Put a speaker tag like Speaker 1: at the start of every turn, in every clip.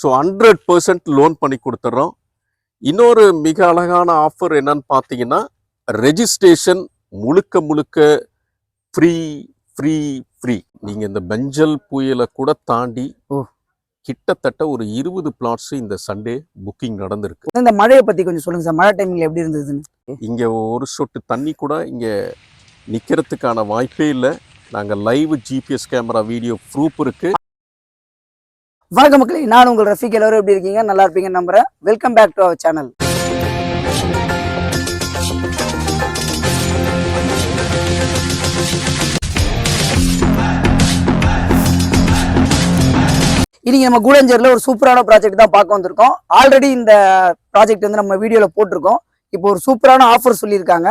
Speaker 1: So 100% loan பண்ணி கொடுத்துட்றோம். இன்னொரு மிக அழகான ஆஃபர் என்னன்னு பார்த்தீங்கன்னா, ரெஜிஸ்ட்ரேஷன் முழுக்க ஃப்ரீ ஃப்ரீ ஃப்ரீ. நீங்கள் இந்த பெஞ்சல் புயலை கூட தாண்டி கிட்டத்தட்ட ஒரு 20 பிளாட்ஸ் இந்த சண்டே புக்கிங் நடந்திருக்கு.
Speaker 2: இந்த மழையை பற்றி கொஞ்சம் சொல்லுங்கள் சார். மழை டைமில் எப்படி இருந்ததுன்னு?
Speaker 1: இங்கே ஒரு சொட்டு தண்ணி கூட இங்கே நிற்கிறதுக்கான வாய்ப்பே இல்லை. நாங்கள் live GPS camera video proof இருக்குது.
Speaker 2: வணக்கம் மக்களே, நான் உங்கள் ரஃபீக். எல்லாரும் எப்படி இருக்கீங்க? நல்லா இருப்பீங்கன்னு நம்புறேன். Welcome back to our channel. இன்னைக்கு நம்ம கூடஞ்சேரியில் ஒரு சூப்பரான ப்ராஜெக்ட் தான் பார்க்க வந்திருக்கோம். ஆல்ரெடி இந்த ப்ராஜெக்ட் வந்து நம்ம வீடியோவில் போட்டிருக்கோம். இப்போ ஒரு சூப்பரான ஆஃபர் சொல்லியிருக்காங்க.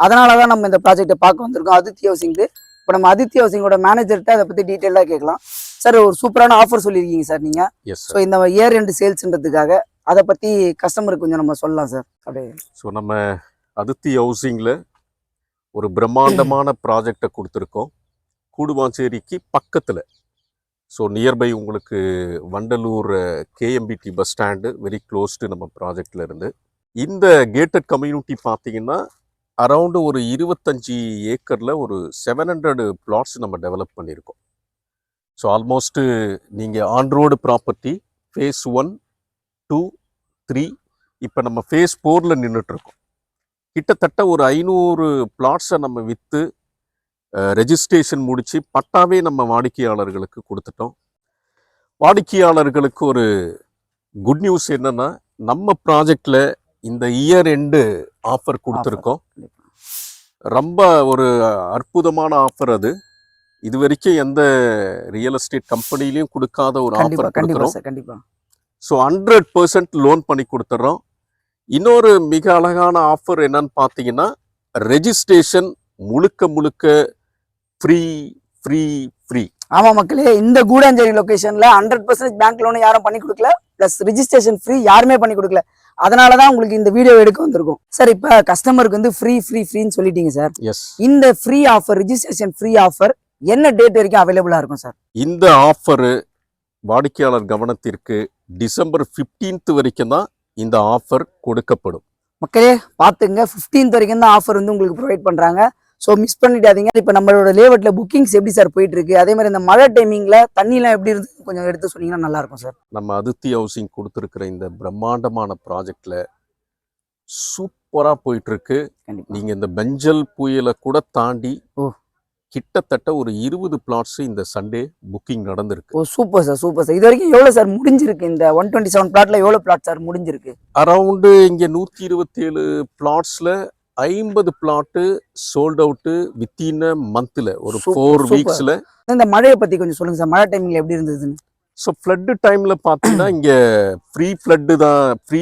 Speaker 2: அதனால தான் நம்ம இந்த ப்ராஜெக்டை பார்க்க வந்திருக்கோம். ஆதித்ய ஹவுசிங்கு. இப்போ நம்ம ஆதித்ய ஹவுசிங்கோட மேனேஜர்கிட்ட அதை பற்றி டீட்டெயிலாக கேட்கலாம். சார், ஒரு சூப்பரான ஆஃபர் சொல்லியிருக்கீங்க சார் நீங்கள். ஸோ இந்த இயர் எண்ட் சேல்ஸ்ன்றதுக்காக அதை பற்றி கஸ்டமருக்கு கொஞ்சம் நம்ம சொல்லலாம் சார். அப்படியே
Speaker 1: ஸோ நம்ம ஆதித்ய ஹவுசிங்கில் ஒரு பிரம்மாண்டமான ப்ராஜெக்டை கொடுத்துருக்கோம். கூடுவாஞ்சேரிக்கு பக்கத்தில். ஸோ நியர்பை உங்களுக்கு Vandalur KMBT bus stand very closed நம்ம ப்ராஜெக்டில் இருந்து. இந்த கேட்டட் கம்யூனிட்டி பார்த்தீங்கன்னா அரவுண்டு ஒரு 25 ஏக்கரில் ஒரு 700 பிளாட்ஸ் நம்ம டெவலப் பண்ணியிருக்கோம். ஸோ ஆல்மோஸ்ட்டு நீங்கள் ஆன் ரோடு ப்ராப்பர்ட்டி ஃபேஸ் 1, 2, 3 இப்போ நம்ம ஃபேஸ் 4ல் நின்றுட்டுருக்கோம். கிட்டத்தட்ட ஒரு 500 பிளாட்ஸை நம்ம விற்று ரெஜிஸ்ட்ரேஷன் முடித்து பட்டாவே நம்ம வாடிக்கையாளர்களுக்கு கொடுத்துட்டோம். வாடிக்கையாளர்களுக்கு ஒரு குட் நியூஸ் என்னென்னா, நம்ம ப்ராஜெக்டில் இந்த இயர் எண்டு ஆஃபர் கொடுத்துருக்கோம். ரொம்ப ஒரு அற்புதமான ஆஃபர் அது. இது வரைக்கும் எந்த ரியல் எஸ்டேட் கம்பெனிலையும் கொடுக்காத ஒரு ஆஃபர் கொடுக்குறோம். ஸோ 100% லோன் பண்ணி கொடுத்துட்றோம். இன்னொரு மிக அழகான ஆஃபர் என்னன்னு பார்த்தீங்கன்னா, ரெஜிஸ்ட்ரேஷன் முழுக்க ஃப்ரீ ஃப்ரீ ஃப்ரீ.
Speaker 2: ஆமாம் மக்களே, இந்த கூடாஞ்சேரி லொக்கேஷனில் 100% பேங்க் லோனு யாரும் பண்ணி கொடுக்கல, ப்ளஸ் ரிஜிஸ்ட்ரேஷன் ஃப்ரீ யாருமே பண்ணி கொடுக்கல. அதனால தான் உங்களுக்கு இந்த வீடியோ எடுக்க வந்திருக்கும் சார். இப்போ கஸ்டமருக்கு வந்து ஃப்ரீன்னு சொல்லிட்டீங்க சார்.
Speaker 1: எஸ்,
Speaker 2: இந்த free offer, registration free offer என்ன டேட் வரைக்கும் அவைலபிளாக இருக்கும் சார்?
Speaker 1: இந்த ஆஃபரு வாடிக்கையாளர் கவனத்திற்கு டிசம்பர் 15th வரைக்கும் தான் இந்த ஆஃபர் கொடுக்கப்படும்.
Speaker 2: மக்களே பார்த்துங்க, 15th வரைக்கும் தான் ஆஃபர் வந்து உங்களுக்கு ப்ரொவைட் பண்ணுறாங்க. ஸோ மிஸ் பண்ணிடாதீங்க. இப்போ நம்மளோட லேஅவுட்ல புக்கிங்ஸ் எப்படி சார் போயிட்டு இருக்கு? அதே மாதிரி இந்த மழை டைமிங்ல தண்ணிலாம் எப்படி இருந்து கொஞ்சம் எடுத்து சொன்னீங்கன்னா நல்லா இருக்கும் சார்.
Speaker 1: நம்ம ஆதித்ய ஹவுசிங் கொடுத்துருக்கிற இந்த பிரம்மாண்டமான ப்ராஜெக்ட்ல சூப்பரா போயிட்டு இருக்கு. நீங்க இந்த பெஞ்சல் புயலை கூட தாண்டி கிட்டத்தட்ட ஒரு 20 பிளாட்ஸ் இந்த சண்டே புக்கிங் நடந்திருக்கு.
Speaker 2: ஓ சூப்பர் சார், சூப்பர் சார். இது வரைக்கும் எவ்வளவு சார் முடிஞ்சிருக்கு? இந்த 127 பிளாட்ல எவ்வளவு பிளாட் சார் முடிஞ்சிருக்கு?
Speaker 1: அரௌண்டு இங்க 127 பிளாட்ஸ்ல 50 பிளாட்டு சோல்ட் அவுட்டு வித்தின் மந்த்ல ஒரு 4 வீக்ஸ்ல.
Speaker 2: இந்த மழையை பத்தி கொஞ்சம் சொல்லுங்க சார். மழை டைமிங்ல எப்படி இருந்ததுன்னு?
Speaker 1: ஸோ ஃப்ளட் டைம்ல பார்த்தீங்கன்னா இங்க free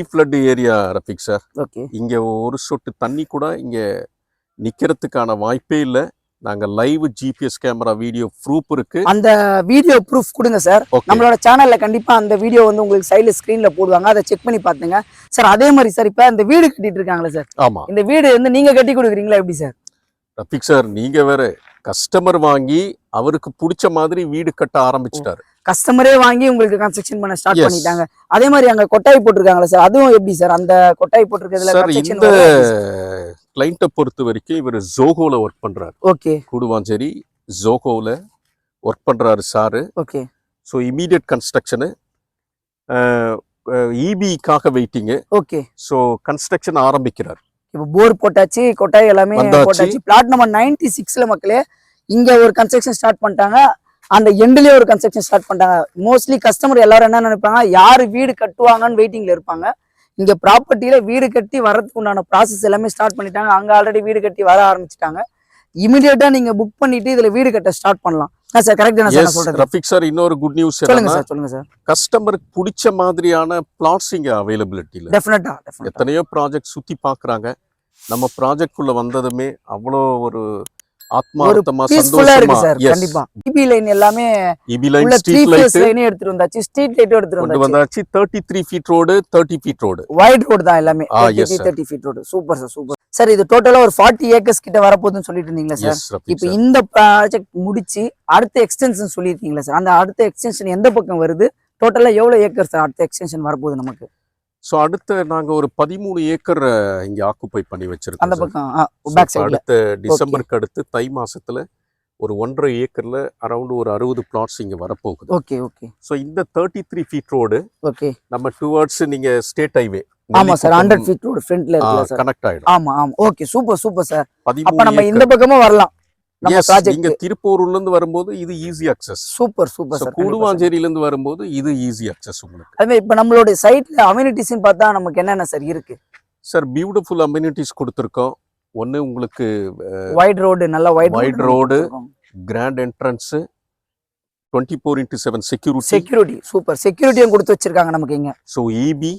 Speaker 1: flood area Rafiq sir.
Speaker 2: Okay,
Speaker 1: இங்க ஒரு சொட்டு தண்ணி கூட இங்க நிக்கிறதுக்கான வாய்ப்பே இல்லை. நாங்க live GPS camera video proof இருக்கு.
Speaker 2: அந்த வீடியோ ப்ரூஃப் கொடுங்க சார். நம்மளோட சேனல்ல கண்டிப்பா அந்த வீடியோ வந்து உங்களுக்கு சைடுல ஸ்கிரீன்ல போடுவாங்க, அதை செக் பண்ணி பாத்துங்க சார். அதே மாதிரி சார், இப்ப அந்த வீடு கட்டிட்டு இருக்காங்களா சார்?
Speaker 1: ஆமா,
Speaker 2: இந்த வீடு வந்து நீங்க கட்டி கொடுக்குறீங்களா எப்படி சார்?
Speaker 1: ரஃபிக் சார், நீங்க வேற கஸ்டமர் வாங்கி அவருக்கு பிடிச்ச மாதிரி வீடு கட்ட ஆரம்பிச்சிட்டாரு.
Speaker 2: கஸ்டமரே வாங்கி உங்களுக்கு கன்ஸ்ட்ரக்ஷன் பண்ண ஸ்டார்ட் பண்ணிட்டாங்க. அதே மாதிரி அங்க கொட்டாய் போட்டிருக்காங்களா சார்? அதுவும் எப்படி சார்? அந்த கொட்டாய் போட்டிருக்கிறதுல
Speaker 1: இந்த கிளைண்ட்டை பொறுத்த வரைக்கும் இவர் ஜோகோல ஒர்க் பண்றாரு.
Speaker 2: ஓகே,
Speaker 1: கூடுவாஞ்சேரி ஜோகோல ஒர்க் பண்றாரு sir.
Speaker 2: Okay.
Speaker 1: So immediate construction, இபிக்காக வெயிட்டிங்கு.
Speaker 2: ஓகே,
Speaker 1: ஸோ கன்ஸ்ட்ரக்ஷன் ஆரம்பிக்கிறார்.
Speaker 2: இப்போ போர் போட்டாச்சு, கொட்டாய் எல்லாமே போட்டாச்சு. பிளாட் நம்பர் 96ல மக்களே இங்க ஒரு கன்ஸ்ட்ரக்ஷன் ஸ்டார்ட் பண்ணிட்டாங்க. அந்த எண்ட்லயே ஒரு கன்ஸ்ட்ரக்ஷன் ஸ்டார்ட் பண்ணிட்டாங்க. மோஸ்ட்லி கஸ்டமர் எல்லாரும் என்ன நினைப்பாங்க, யாரு வீடு கட்டுவாங்கன்னு வெயிட்டிங்ல இருப்பாங்க. இங்க ப்ராப்பர்ட்டியில வீடு கட்டி வரதுக்கு உண்டான ப்ராசஸ் எல்லாமே ஸ்டார்ட் பண்ணிட்டாங்க. அங்க ஆல்ரெடி வீடு கட்டி வர ஆரம்பிச்சிட்டாங்க. இமிடியேட்டா நீங்க புக் பண்ணிட்டு இதுல வீடு கட்ட ஸ்டார்ட் பண்ணலாம் சார். கரெக்ட் தானே சார் சொல்றது?
Speaker 1: ரஃபிக் சார், இன்னொரு குட் நியூஸ்
Speaker 2: சொல்லுங்க சார். சொல்லுங்க சார்.
Speaker 1: கஸ்டமருக்கு பிடிச்ச மாதிரியான பிளாட்ஸ் இங்க அவைலபிலிட்டி இல்ல.
Speaker 2: டெஃபினட்டா
Speaker 1: எத்தனையோ ப்ராஜெக்ட் சுத்தி பாக்குறாங்க. நம்ம ப்ராஜெக்ட் குள்ள வந்ததுமே அவ்வளோ ஒரு ஆத்மார்த்தமா சந்தோஷமா
Speaker 2: இருக்கு சார். கண்டிப்பா இபி லைன் எல்லாமே,
Speaker 1: இபி லைன், ஸ்ட்ரீட் லைட்
Speaker 2: எடுத்துட்டு வந்தாச்சு, ஸ்ட்ரீட் லைட் எடுத்துட்டு
Speaker 1: வந்தாச்சு. 33 feet road, 30 feet road,
Speaker 2: wide road தான் எல்லாமே. 30 feet road. Super sir, super sir. இது டோட்டலா ஒரு 40 ஏக்கர்ஸ் கிட்ட வரப்போகுதுன்னு சொல்லிட்டு இருந்தீங்களா சார்? இப்போ இந்த ப்ராஜெக்ட் முடிச்சு அடுத்த எக்ஸ்டென்ஷன் சொல்லியிருக்கீங்களா சார்? அந்த அடுத்த எக்ஸ்டென்ஷன் எந்த பக்கம் வருது, டோட்டலா எவ்வளவு ஏக்கர் சார் அடுத்த எக்ஸ்டென்ஷன் வரப்போகுது நமக்கு?
Speaker 1: ஸோ அடுத்த நாங்க ஒரு 13 ஏக்கர் இங்க ஆக்குப்பை பண்ணி
Speaker 2: அந்த
Speaker 1: வச்சிருக்கோம் sir.
Speaker 2: பக்கம்
Speaker 1: So,
Speaker 2: பேக்
Speaker 1: இப்ப
Speaker 2: சைடுல.
Speaker 1: அடுத்த டிசம்பருக்கு அடுத்து தை மாசத்துல ஒரு 1.5 ஏக்கர்ல அரௌண்ட் ஒரு 60 பிளாட்ஸ் இங்க வரப்போகுது.
Speaker 2: ஓகே ஓகே
Speaker 1: ஸோ இந்த 33 ஃபீட் ரோடு
Speaker 2: ஓகே.
Speaker 1: நம்ம டுவர்ட்ஸ் நீங்க ஸ்டேட் ஹைவே
Speaker 2: ஆமா சார் 100 ஃபீட் ரோடு ஃப்ரண்ட்ல இருக்குல்ல சார்?
Speaker 1: கனெக்ட் ஆயிடும்.
Speaker 2: ஆமா ஆமா. Okay super super sir. அப்ப
Speaker 1: 13
Speaker 2: நம்ம இந்த
Speaker 1: ஏக்கர்.
Speaker 2: பக்கமும் வரலாம் நம்ம
Speaker 1: Yes,
Speaker 2: ப்ராஜெக்ட்.
Speaker 1: நீங்க திருப்பூர்ல இருந்து வரும்போது இது easy access.
Speaker 2: Super super sir.
Speaker 1: கூடுவாஞ்சேரியில இருந்து வரும்போது இது ஈஸி அக்சஸ் உங்களுக்கு.
Speaker 2: அதுவே இப்ப நம்மளுடைய சைட்ல அம்யூனிட்டிஸ்னு பார்த்தா நமக்கு என்னென்ன சார் இருக்கு?
Speaker 1: சார் பியூட்டிஃபுல் அம்யூனிட்டிஸ் கொடுத்துருக்கோம். ஒன்று உங்களுக்கு
Speaker 2: வைட் ரோடு, நல்ல wide
Speaker 1: Wide road. Grand entrance, 24x7 security.
Speaker 2: Security super. செக்யூரிட்டியும் கொடுத்து வச்சிருக்காங்க நமக்கு இங்க.
Speaker 1: ஸோ இபி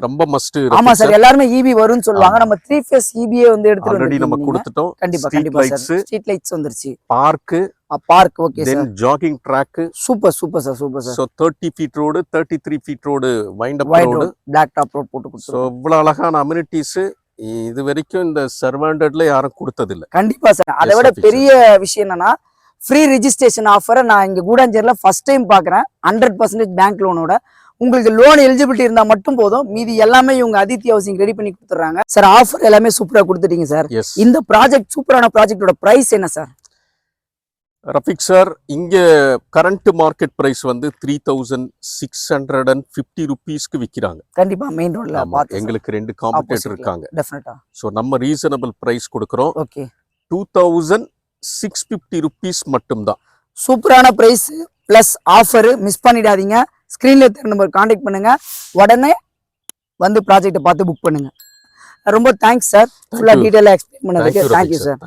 Speaker 1: ரொம்ப மஸ்ட்.
Speaker 2: ஆமா சார் எல்லாருமே ஈபி வரும்னு சொல்லுவாங்க. நம்ம 3 ஃபேஸ் ஈபியே வந்து எடுத்துட்டு
Speaker 1: ஆல்ரெடி நம்ம
Speaker 2: வந்திருக்கீங்க.
Speaker 1: கொடுத்துட்டோம்.
Speaker 2: கண்டிப்பா
Speaker 1: ஸ்ட்ரீட்
Speaker 2: கண்டிப்பா
Speaker 1: லைட்ஸ்,
Speaker 2: சார். ஸ்ட்ரீட் லைட்ஸ் வந்துருச்சு.
Speaker 1: Park,
Speaker 2: park okay
Speaker 1: then
Speaker 2: sir.
Speaker 1: Jogging track.
Speaker 2: Super super sir super sir.
Speaker 1: So 30 feet road, 33 feet road, wind up
Speaker 2: wide
Speaker 1: road.
Speaker 2: Road, black top road போட்டு
Speaker 1: so
Speaker 2: கொடுத்துருக்கோம்.
Speaker 1: இவ்வளோ அழகான amenities இது வரைக்கும் இந்த சர்வாண்டட்ல யாரும் கொடுத்ததில்ல.
Speaker 2: கண்டிப்பா சார். அதை
Speaker 1: Yes,
Speaker 2: விட
Speaker 1: sir,
Speaker 2: பெரிய விஷயம் என்னன்னா ஃப்ரீ ரெஜிஸ்ட்ரேஷன் ஆஃபரை நான் இங்க கூடாஞ்சேரியில ஃபர்ஸ்ட் டைம் பாக்குறேன். 100% பேங்க் லோனோட. உங்களுக்கு லோன் எலிஜிபிலிட்டி இருந்தா மட்டும் போதும், மீதி எல்லாமே இவங்க அதித்தி ஹவுசிங் ரெடி பண்ணி கொடுத்துறாங்க சார். ஆஃபர் எல்லாமே சூப்பரா கொடுத்துட்டீங்க சார்.
Speaker 1: எஸ்
Speaker 2: இந்த ப்ராஜெக்ட் சூப்பரான ப்ராஜெக்டோட பிரைஸ் என்ன சார்?
Speaker 1: ரஃபிக் சார், இங்க கரண்ட் மார்க்கெட் பிரைஸ் வந்து 3650 ருபீஸ்க்கு விற்கிறாங்க.
Speaker 2: கண்டிப்பா மெயின் ரோட்ல
Speaker 1: ஆமா,
Speaker 2: பார்த்து
Speaker 1: எங்களுக்கு 2 காம்படிட்டர்
Speaker 2: Opposite ல.
Speaker 1: இருக்காங்க.
Speaker 2: டெஃபினட்டா.
Speaker 1: ஸோ நம்ம ரீசனபிள் பிரைஸ் கொடுக்குறோம்.
Speaker 2: ஓகே
Speaker 1: 2650 ருபீஸ் மட்டும்தான்.
Speaker 2: சூப்பரான பிரைஸ் பிளஸ் ஆஃபர் மிஸ் பண்ணிடாதீங்க. ஸ்கிரீன்ல தெரிய நம்பர் கான்டாக்ட் பண்ணுங்க. உடனே வந்து ப்ராஜெக்ட்டை பார்த்து புக் பண்ணுங்க. ரொம்ப தேங்க்ஸ் சார். ஃபுல்லா
Speaker 1: you.
Speaker 2: டீடைலா எக்ஸ்பிளைன்
Speaker 1: Thank
Speaker 2: பண்ணதுக்கு
Speaker 1: you,
Speaker 2: thank you
Speaker 1: Rafik sir.
Speaker 2: Sir.